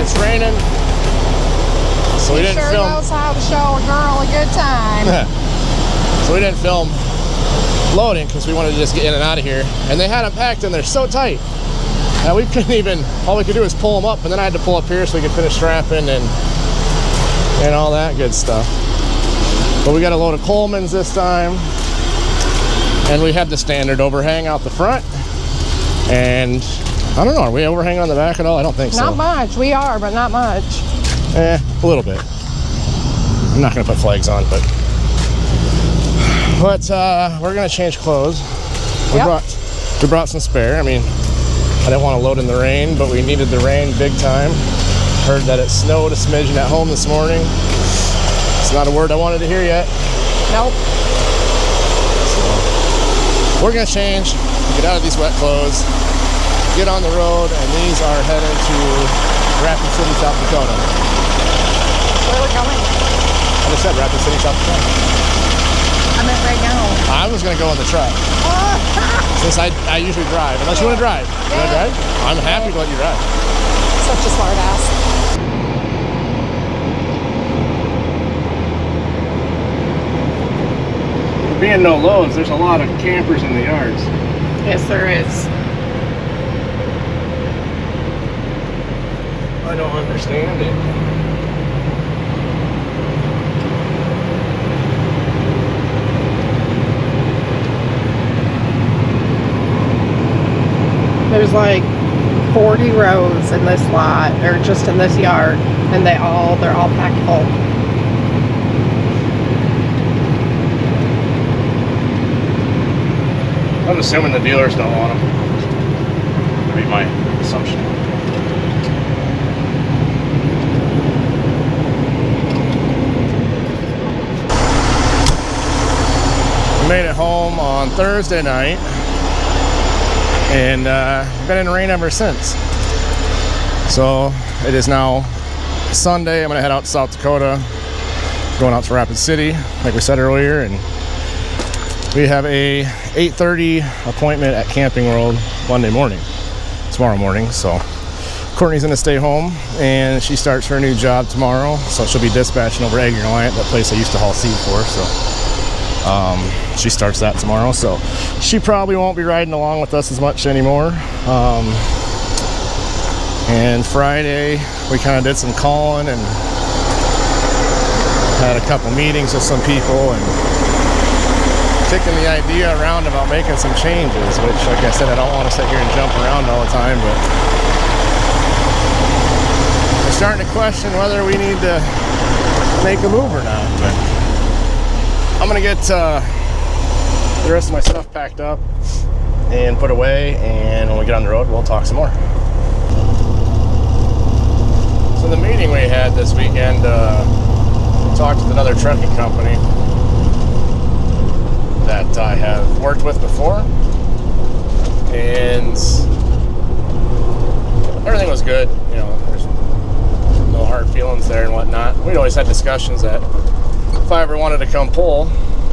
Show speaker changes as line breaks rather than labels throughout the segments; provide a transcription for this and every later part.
it's raining. So we didn't film.
Knows how to show a girl a good time.
So we didn't film loading because we wanted to just get in and out of here. And they had them packed and they're so tight that we couldn't even, all we could do was pull them up, and then I had to pull up here so we could finish strapping and all that good stuff. But we got a load of Coleman's this time. And we had the standard overhang out the front. And I don't know, are we overhanging on the back at all? I don't think so.
Not much. We are, but not much.
A little bit. I'm not gonna put flags on, but we're gonna change clothes. We brought some spare. I mean, I didn't want to load in the rain, but we needed the rain big time. Heard that it snowed a smidgen at home this morning. It's not a word I wanted to hear yet.
Nope.
So we're gonna change, get out of these wet clothes, get on the road, and these are heading to Rapid City, South Dakota.
Where are we going?
I just said Rapid City, South Dakota.
I meant right now.
I was gonna go in the truck. Since I usually drive. Unless you want to drive. You want to drive? I'm happy to let you drive.
Such a smart ass.
There being no loads, there's a lot of campers in the yards.
Yes, there is.
I don't understand it.
There's like 40 rows in this lot, or just in this yard, and they're all packed full.
I'm assuming the dealers don't want them. That'd be my assumption. We made it home on Thursday night. And been in rain ever since. So it is now Sunday. I'm gonna head out to South Dakota, going out to Rapid City, like we said earlier, and we have a 8:30 appointment at Camping World Monday morning, tomorrow morning. So Courtney's gonna stay home, and she starts her new job tomorrow. So she'll be dispatching over Egg Reliant, that place I used to haul seed for. So she starts that tomorrow, so she probably won't be riding along with us as much anymore. And Friday we kind of did some calling and had a couple meetings with some people and kicking the idea around about making some changes, which, like I said, I don't want to sit here and jump around all the time, but we're starting to question whether we need to make a move or not. But I'm gonna get the rest of my stuff packed up and put away, and when we get on the road, we'll talk some more. So the meeting we had this weekend, talked with another trucking company that I have worked with before, and everything was good. You know, there's no hard feelings there and whatnot. We'd always had discussions that if I ever wanted to come pull,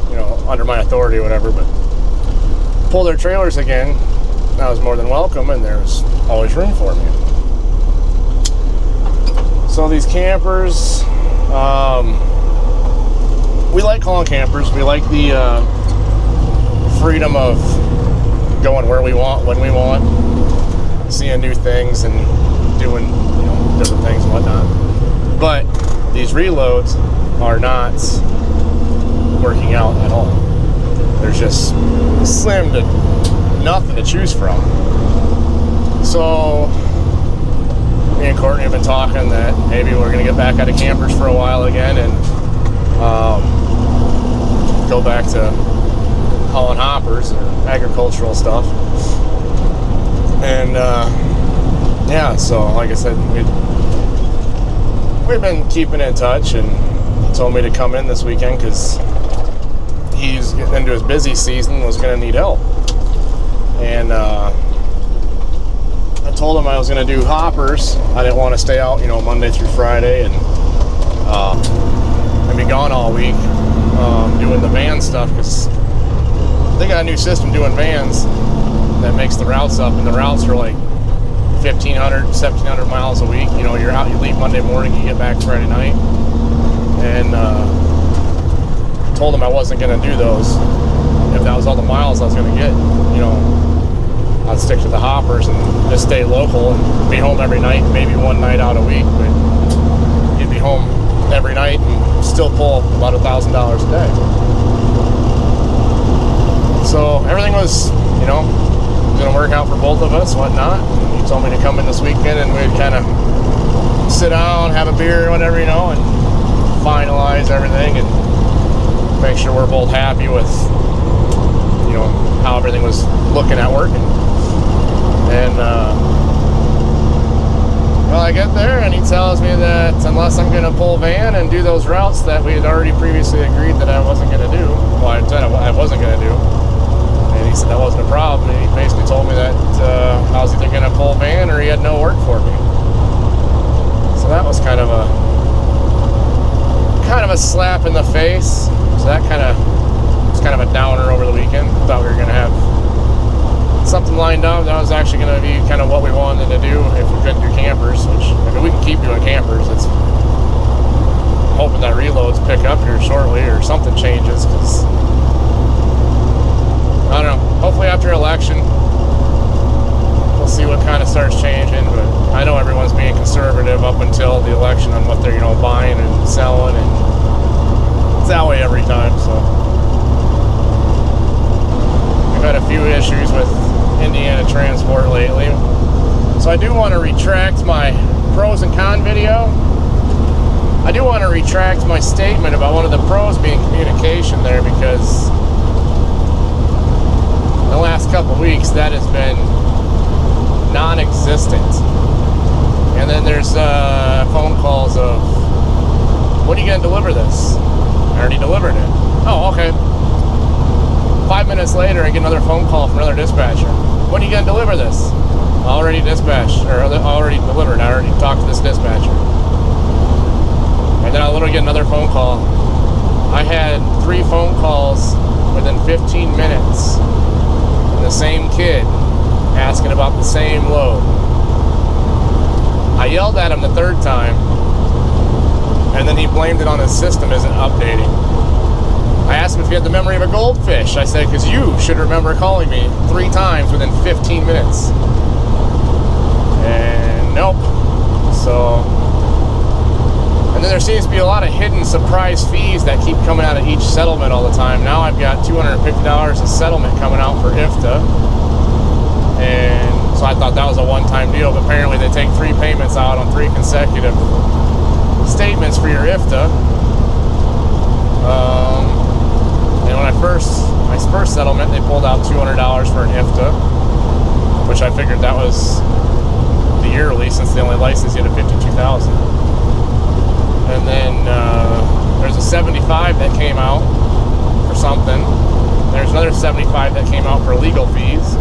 you know, under my authority or whatever, but pull their trailers again, I was more than welcome, and there was always room for me. So these campers, we like calling campers. We like the freedom of going where we want, when we want, seeing new things and doing, you know, different things and whatnot. But these reloads are not working out at all. There's just slim to nothing to choose from. So me and Courtney have been talking that maybe we're going to get back out of campers for a while again and go back to hauling hoppers and agricultural stuff. And yeah, so like I said, we've been keeping in touch, and he told me to come in this weekend because he's getting into his busy season, was going to need help. And I told him I was going to do hoppers. I didn't want to stay out, you know, Monday through Friday and be gone all week doing the van stuff, because they got a new system doing vans that makes the routes up, and the routes are like 1,500, 1,700 miles a week. You know, you're out, you leave Monday morning, you get back Friday night. And told him I wasn't going to do those. If that was all the miles I was going to get, you know, I'd stick to the hoppers and just stay local and be home every night, maybe one night out a week. But you'd be home every night and still pull about $1,000 a day. So everything was, you know, going to work out for both of us, whatnot. And he told me to come in this weekend and we'd kind of sit down, have a beer, whatever, you know, and finalize everything and make sure we're both happy with, you know, how everything was looking at working. And well, I get there and he tells me that unless I'm going to pull van and do those routes that we had already previously agreed that I wasn't going to do, well, I said I wasn't going to do, and he said that wasn't a problem. And he basically told me that I was either going to pull van or he had no work for me. So that was kind of a slap in the face. So that was kind of a downer over the weekend. Thought we were going to have something lined up that was actually going to be kind of what we wanted to do if we couldn't do campers, which, I mean, we can keep doing campers. It's hoping that reloads pick up here shortly or something changes, because I don't know, hopefully after election we'll see what kind of starts changing. But I know everyone's being conservative up until the election on what they're, you know, buying and selling, and it's that way every time. So we've had a few issues with Indiana transport lately. So I do want to retract my pros and con video. I do want to retract my statement about one of the pros being communication there, because the last couple weeks that has been non-existent. And then there's phone calls of, when are you going to deliver this? I already delivered it. Oh, okay. 5 minutes later, I get another phone call from another dispatcher. When are you going to deliver this? Already dispatched, or already delivered. I already talked to this dispatcher. And then I'll literally get another phone call. I had 3 phone calls within 15 minutes. And the same kid asking about the same load. I yelled at him the third time, and then he blamed it on his system isn't updating. I asked him if he had the memory of a goldfish. I said, because you should remember calling me 3 times within 15 minutes. And nope. So, and then there seems to be a lot of hidden surprise fees that keep coming out of each settlement all the time. Now I've got $250 a settlement coming out for IFTA. And so I thought that was a one-time deal, but apparently they take 3 payments out on 3 consecutive statements for your IFTA. And when my first settlement, they pulled out $200 for an IFTA, which I figured that was the yearly, since they only licensed you to $52,000. And then there's a 75 that came out for something. There's another 75 that came out for legal fees.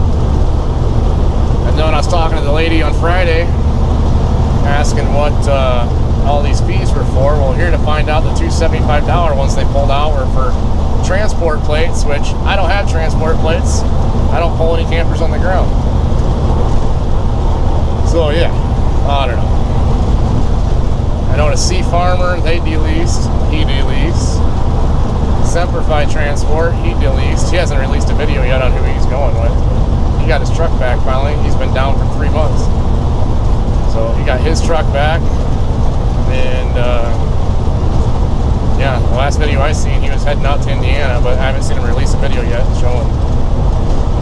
And then when I was talking to the lady on Friday, asking what all these fees were for, well, here to find out the 2 $75 ones they pulled out were for transport plates, which I don't have transport plates. I don't pull any campers on the ground. So yeah, I don't know. I know the Sea Farmer, they deleased, he deleased. Semperfi Transport, he deleased. He hasn't released a video yet on who he's going with. He got his truck back finally. He's been down for 3 months. So he got his truck back. And yeah, the last video I seen, he was heading out to Indiana, but I haven't seen him release a video yet showing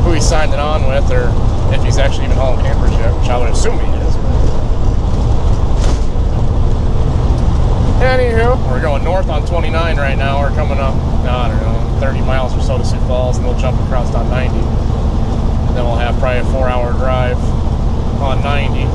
who he signed it on with, or if he's actually even hauling campers yet, which I would assume he is. Anywho, we're going north on 29 right now. We're coming up, I don't know, 30 miles or so to Sioux Falls, and we'll jump across on 90. And then we'll have probably a 4-hour drive on 90.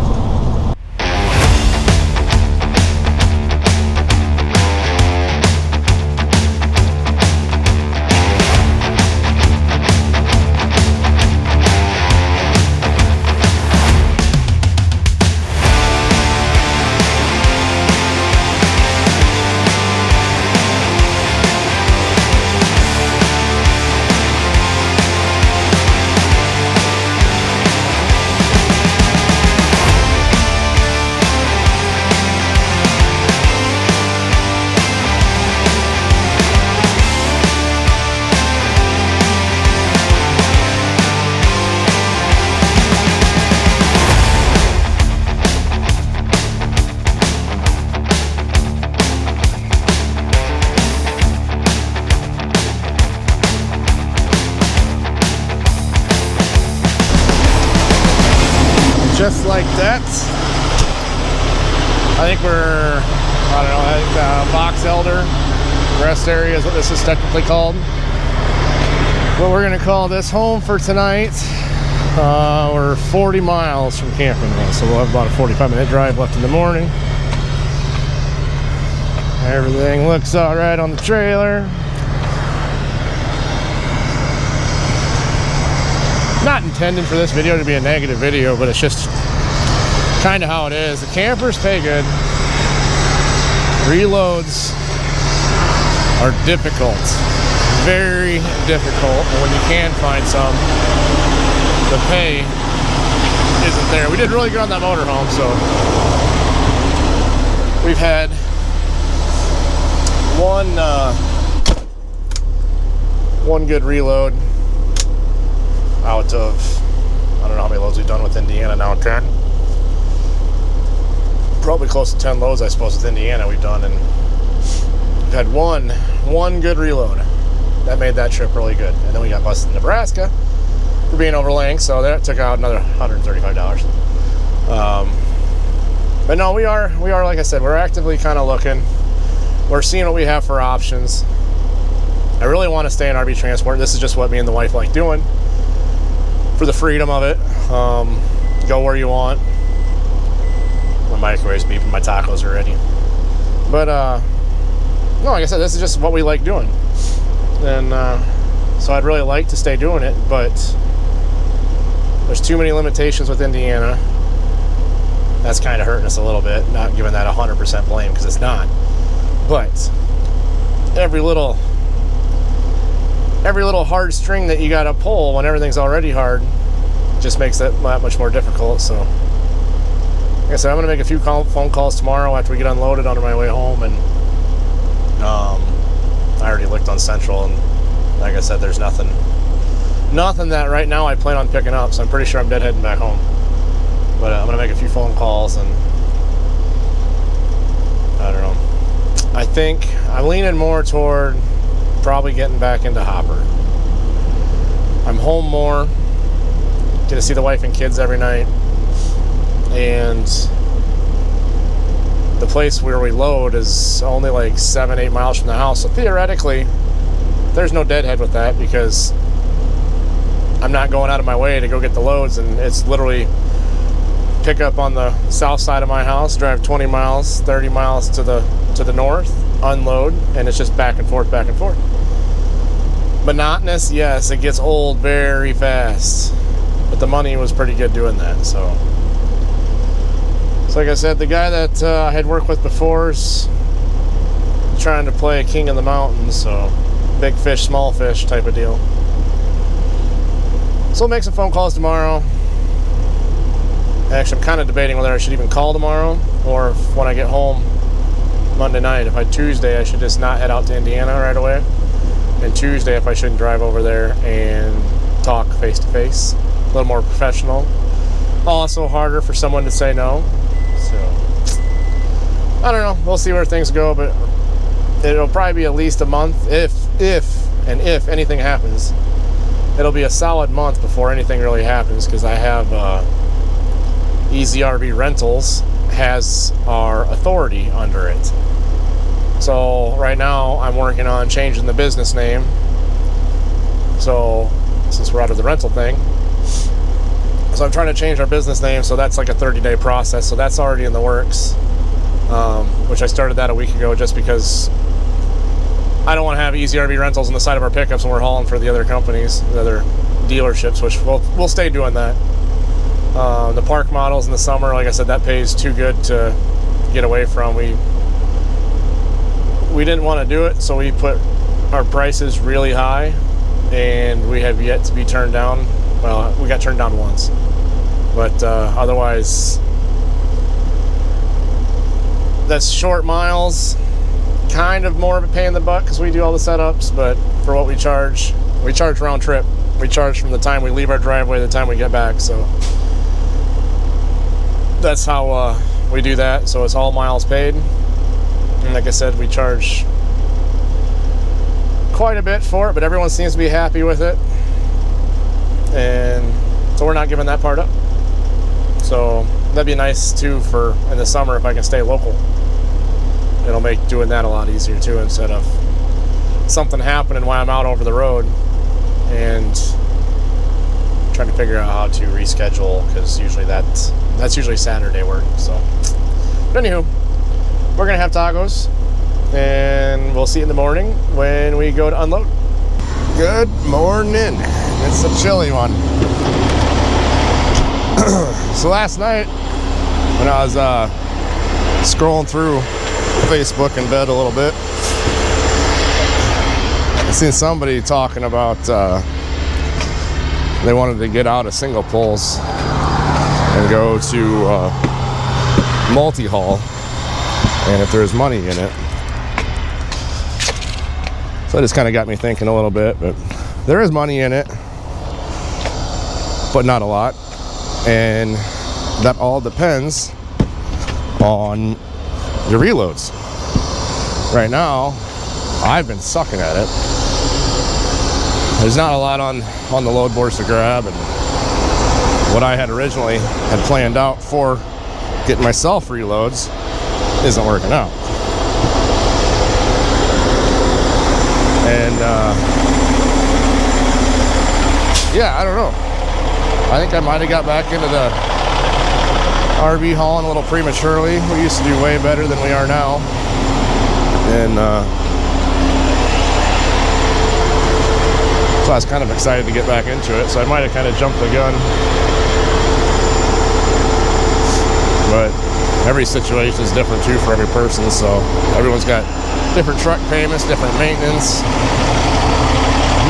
That's, I think we're, I don't know, I think Box Elder rest area is what this is technically called. But we're gonna call this home for tonight. We're 40 miles from camping now, so we'll have about a 45-minute drive left in the morning. Everything looks all right on the trailer. Not intending for this video to be a negative video, but it's just kind of how it is. The campers pay good. Reloads are difficult, very difficult. And when you can find some, the pay isn't there. We did really good on that motorhome, so we've had one good reload out of, I don't know how many loads we've done with Indiana now, 10. Probably close to 10 loads, I suppose, with Indiana we've done, and we've had one good reload. That made that trip really good. And then we got busted in Nebraska for being overlaying, so that took out another $135. But no, we are, like I said, we're actively kind of looking. We're seeing what we have for options. I really want to stay in RV transport. This is just what me and the wife like doing, for the freedom of it. Go where you want. My microwave's beeping, my tacos are ready. But no, like I said, this is just what we like doing. And so I'd really like to stay doing it, but there's too many limitations with Indiana. That's kind of hurting us a little bit. Not giving that 100% blame, because it's not. But every little hard string that you got to pull when everything's already hard just makes it that much more difficult. So, like I said, I'm going to make a few phone calls tomorrow after we get unloaded on my way home. And I already looked on Central, and like I said, there's nothing that right now I plan on picking up. So I'm pretty sure I'm deadheading back home. But I'm going to make a few phone calls, and I don't know. I think I'm leaning more toward probably getting back into hopper. I'm home more, get to see the wife and kids every night, and the place where we load is only like 7-8 miles from the house. So theoretically, there's no deadhead with that, because I'm not going out of my way to go get the loads, and it's literally pick up on the south side of my house, drive 20 miles, 30 miles to the north, unload, and it's just back and forth, back and forth. Monotonous, yes, it gets old very fast, but the money was pretty good doing that. So like I said, the guy that I had worked with before is trying to play king of the mountains, so big fish, small fish type of deal. So we'll make some phone calls tomorrow. Actually, I'm kind of debating whether I should even call tomorrow, or if when I get home Monday night, if Tuesday, I should just not head out to Indiana right away. And Tuesday, if I shouldn't drive over there and talk face to face. A little more professional. Also harder for someone to say no. So, I don't know. We'll see where things go, but it'll probably be at least a month. If anything happens, it'll be a solid month before anything really happens, because I have Easy RV Rentals has our authority under it. So right now I'm working on changing the business name. So since we're out of the rental thing, so I'm trying to change our business name. So that's like a 30-day process. So that's already in the works, which I started that a week ago, just because I don't want to have Easy RV Rentals on the side of our pickups when we're hauling for the other companies, the other dealerships, which we'll stay doing that. The park models in the summer, like I said, that pays too good to get away from. We didn't want to do it, so we put our prices really high, and we have yet to be turned down. Well, we got turned down once, but otherwise, that's short miles, kind of more of a pain in the butt, because we do all the setups, but for what we charge round trip. We charge from the time we leave our driveway to the time we get back, so that's how we do that. So it's all miles paid, and like I said, we charge quite a bit for it, but everyone seems to be happy with it, and so we're not giving that part up. So that'd be nice too for in the summer if I can stay local. It'll make doing that a lot easier too, instead of something happening while I'm out over the road and trying to figure out how to reschedule, because usually that's usually Saturday work. So but anywho, we're gonna have tacos and we'll see you in the morning when we go to unload. Good morning. It's a chilly one. So last night when I was scrolling through Facebook in bed a little bit, I seen somebody talking about they wanted to get out of single poles and go to multi-haul, and if there's money in it. So it just kind of got me thinking a little bit, but there is money in it, but not a lot, and that all depends on your reloads. Right now, I've been sucking at it. There's not a lot on the load boards to grab, and what I had originally had planned out for getting myself reloads isn't working out. And yeah, I don't know. I think I might have got back into the RV hauling a little prematurely. We used to do way better than we are now. And so I was kind of excited to get back into it. So I might have kind of jumped the gun. But every situation is different too for every person. So everyone's got different truck payments, different maintenance.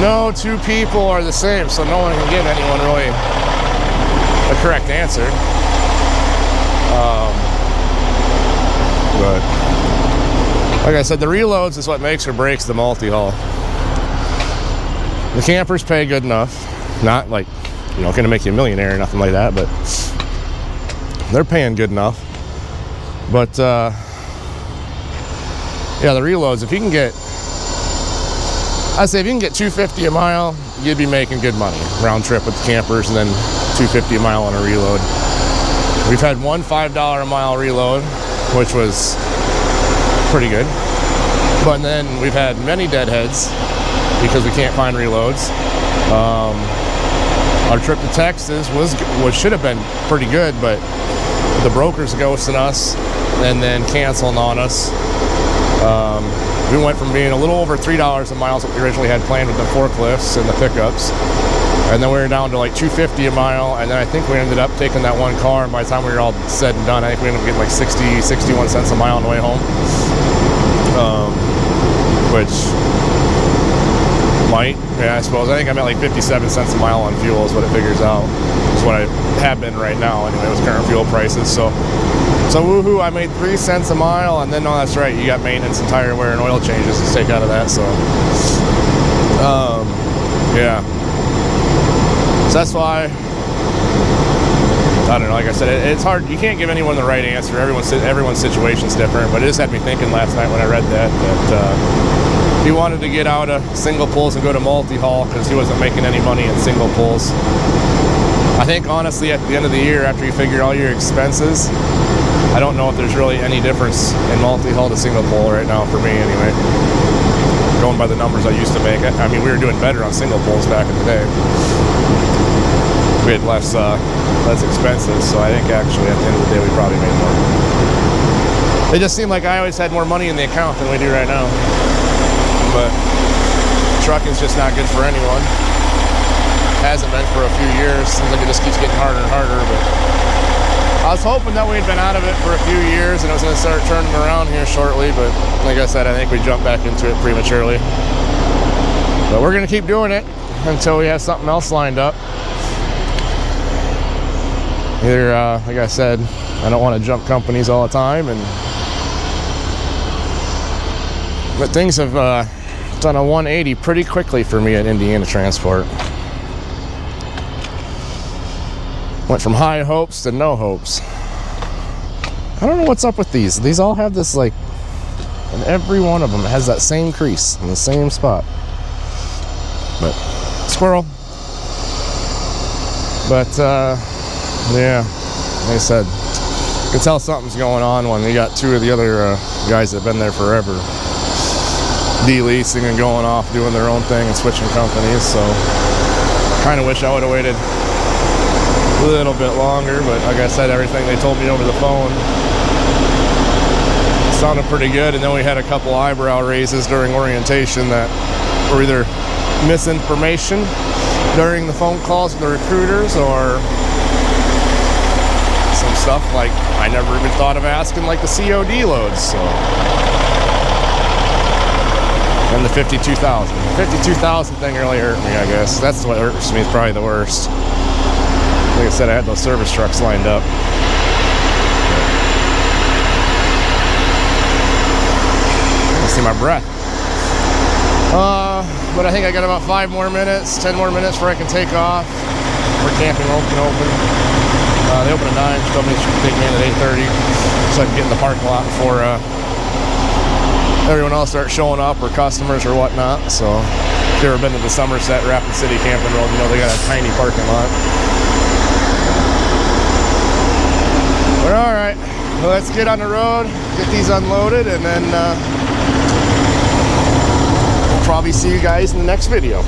No two people are the same, so no one can give anyone really a correct answer. But like I said, the reloads is what makes or breaks the multi-haul. The campers pay good enough, not like, you know, gonna make you a millionaire or nothing like that, but they're paying good enough. But yeah, the reloads, if you can get, I'd say if you can get $250 a mile, you'd be making good money round trip with the campers, and then $250 a mile on a reload. We've had one $5 a mile reload, which was pretty good. But then we've had many deadheads because we can't find reloads. Our trip to Texas should have been pretty good, but the brokers ghosting us and then canceling on us. We went from being a little over $3 a mile, what we originally had planned with the forklifts and the pickups, and then we were down to like $250 a mile, and then I think we ended up taking that one car, and by the time we were all said and done, I think we ended up getting like 61 cents a mile on the way home. Which might, yeah, I suppose. I think I'm at like 57 cents a mile on fuel is what it figures out. It's what I have been right now anyway with current fuel prices. So woohoo, I made 3 cents a mile, and then no, that's right, you got maintenance and tire wear and oil changes to take out of that. So yeah. So that's why I don't know, like I said, it's hard. You can't give anyone the right answer. Everyone's situation's different, but it just had me thinking last night when I read that he wanted to get out of single pulls and go to multi-haul because he wasn't making any money in single pulls. I think honestly at the end of the year, after you figure all your expenses, I don't know if there's really any difference in multi-haul to single pull right now for me anyway. Going by the numbers I used to make. I mean, we were doing better on single pulls back in the day. We had less expenses, so I think actually at the end of the day we probably made more. It just seemed like I always had more money in the account than we do right now. But trucking's just not good for anyone. Hasn't been for a few years. Seems like it just keeps getting harder and harder. But I was hoping that we'd been out of it for a few years and it was going to start turning around here shortly. But like I said, I think we jumped back into it prematurely. But we're going to keep doing it until we have something else lined up. Either, like I said, I don't want to jump companies all the time, but things have done a 180 pretty quickly for me at Indiana Transport. Went from high hopes to no hopes. I don't know what's up with these. These all have this, like, and every one of them has that same crease in the same spot. But squirrel. But yeah, like I said, You can tell something's going on when you got two of the other guys that have been there forever de-leasing and going off doing their own thing and switching companies. So kind of wish I would have waited a little bit longer, but like I said, everything they told me over the phone sounded pretty good. And then we had a couple eyebrow raises during orientation that were either misinformation during the phone calls with the recruiters, or some stuff like I never even thought of asking, like the COD loads. So, and the 52,000 thing really hurt me, I guess. That's what hurts me, is probably the worst. Like I said, I had those service trucks lined up. I see my breath. But I think I got about 5 more minutes, 10 more minutes before I can take off. We're camping open. They open at 9. She told me she could take me in at 8:30, so I can get in the parking lot before everyone else starts showing up, or customers or whatnot. So if you've ever been to the Somerset Rapid City camping road, you know they got a tiny parking lot. But all right, well, let's get on the road, get these unloaded, and then we'll probably see you guys in the next video.